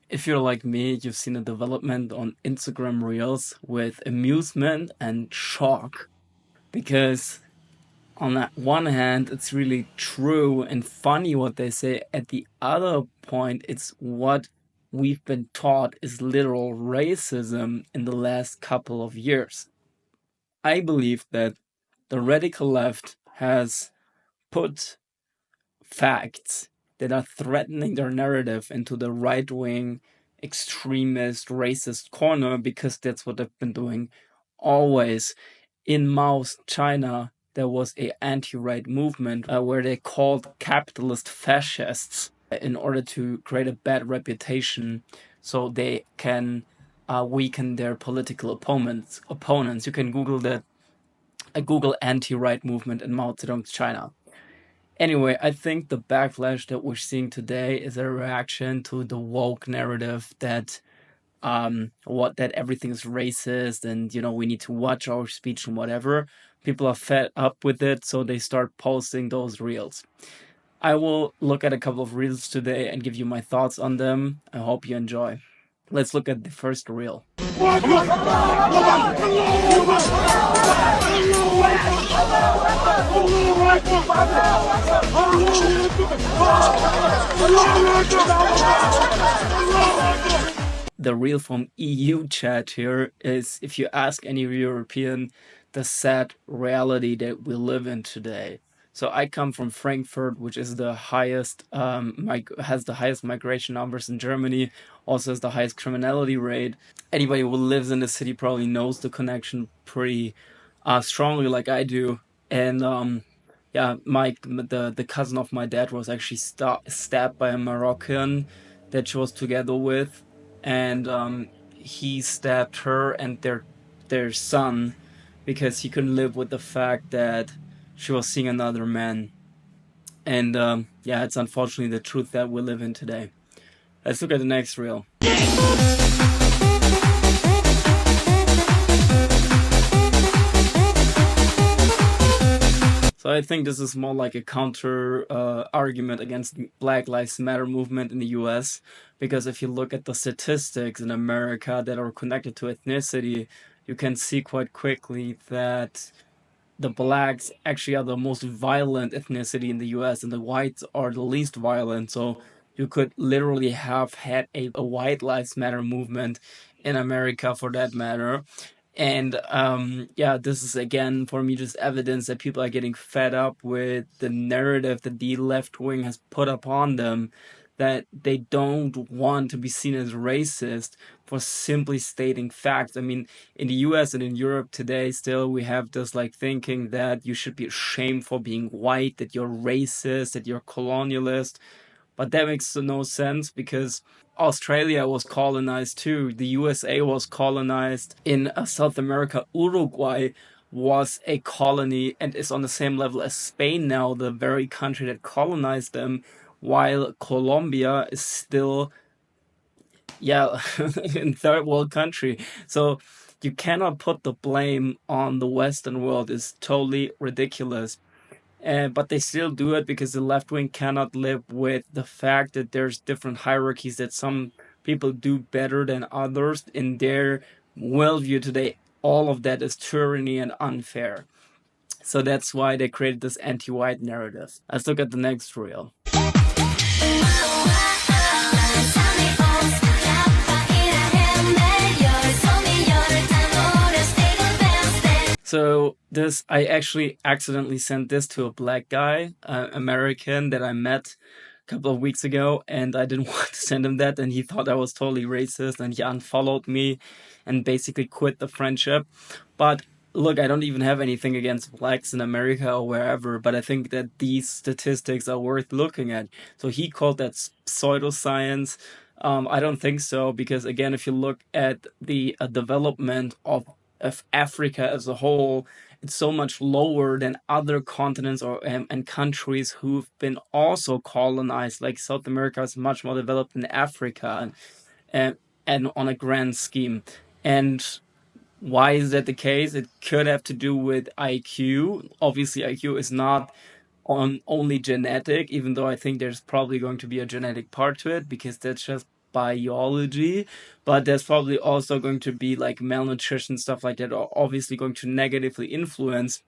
If you're like me, you've seen a development on Instagram Reels with amusement and shock because on that one hand, it's really true and funny what they say. At the other point, it's what we've been taught is literal racism in the last couple of years. I believe that the radical left has put facts that are threatening their narrative into the right-wing, extremist, racist corner because that's what they've been doing always. In Mao's China, there was a anti-right movement where they called capitalist fascists in order to create a bad reputation so they can weaken their political opponents. You can Google that, a Google anti-right movement in Mao Zedong's China. Anyway, I think the backlash that we're seeing today is a reaction to the woke narrative that that everything is racist and we need to watch our speech and whatever. People are fed up with it, so they start posting those reels. I will look at a couple of reels today and give you my thoughts on them. I hope you enjoy. Let's look at the first reel. The reel from EU chat here is, if you ask any European, the sad reality that we live in today. So I come from Frankfurt, which is the highest, has the highest migration numbers in Germany, also has the highest criminality rate. Anybody who lives in the city probably knows the connection pretty strongly, like I do. And yeah, the cousin of my dad was actually stabbed by a Moroccan that she was together with, and he stabbed her and their son because he couldn't live with the fact that she was seeing another man. And yeah, it's unfortunately the truth that we live in today. Let's look at the next reel. So I think this is more like a counter argument against the Black Lives Matter movement in the US, because if you look at the statistics in America that are connected to ethnicity, you can see quite quickly that the blacks actually are the most violent ethnicity in the US and the whites are the least violent. So you could literally have had a White Lives Matter movement in America for that matter. And yeah, this is again for me just evidence that people are getting fed up with the narrative that the left wing has put upon them, that they don't want to be seen as racist for simply stating facts. I mean, in the US and in Europe today, still we have this like thinking that you should be ashamed for being white, that you're racist, that you're colonialist. But that makes no sense because Australia was colonized too. The USA was colonized. In South America, Uruguay was a colony and is on the same level as Spain now, the very country that colonized them, while Colombia is still, yeah, in third world country. So you cannot put the blame on the Western world. It's totally ridiculous. But they still do it because the left wing cannot live with the fact that there's different hierarchies, that some people do better than others. In their worldview today, all of that is tyranny and unfair. So that's why they created this anti-white narrative. Let's look at the next reel. So this, I actually accidentally sent this to a black guy, American, that I met a couple of weeks ago, and I didn't want to send him that, and he thought I was totally racist, and he unfollowed me and basically quit the friendship. But look, I don't even have anything against blacks in America or wherever, but I think that these statistics are worth looking at. So he called that pseudoscience. I don't think so, because again, if you look at the development of Africa as a whole, it's so much lower than other continents or and countries who've been also colonized. Like South America is much more developed than Africa, and on a grand scheme. And why is that the case? It could have to do with IQ. Obviously, IQ is not only genetic, even though I think there's probably going to be a genetic part to it, because that's just biology, but there's probably also going to be like malnutrition, stuff like that, are obviously going to negatively influence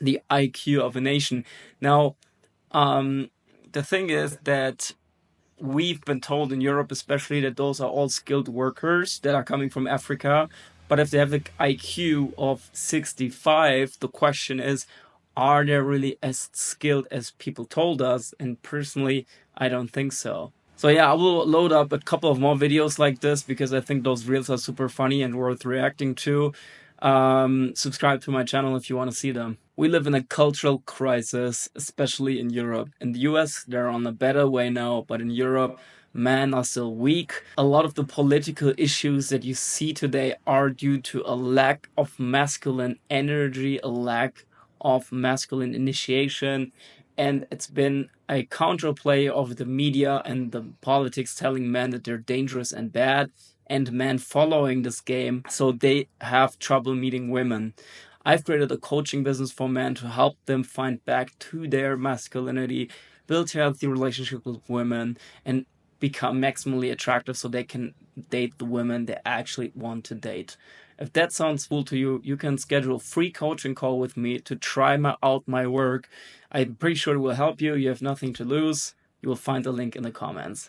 the IQ of a nation. Now, the thing is that we've been told in Europe, especially, that those are all skilled workers that are coming from Africa. But if they have an IQ of 65, the question is, are they really as skilled as people told us? And personally, I don't think so. So yeah, I will load up a couple of more videos like this because I think those reels are super funny and worth reacting to. Subscribe to my channel if you want to see them. We live in a cultural crisis, especially in Europe. In the US, they're on a better way now, but in Europe, men are still weak. A lot of the political issues that you see today are due to a lack of masculine energy, a lack of masculine initiation, and it's been a counterplay of the media and the politics telling men that they're dangerous and bad, and men following this game, so they have trouble meeting women. I've created a coaching business for men to help them find back to their masculinity, build healthy relationships with women, and become maximally attractive so they can date the women they actually want to date. If that sounds cool to you, you can schedule a free coaching call with me to try out my work. I'm pretty sure it will help you. You have nothing to lose. You will find the link in the comments.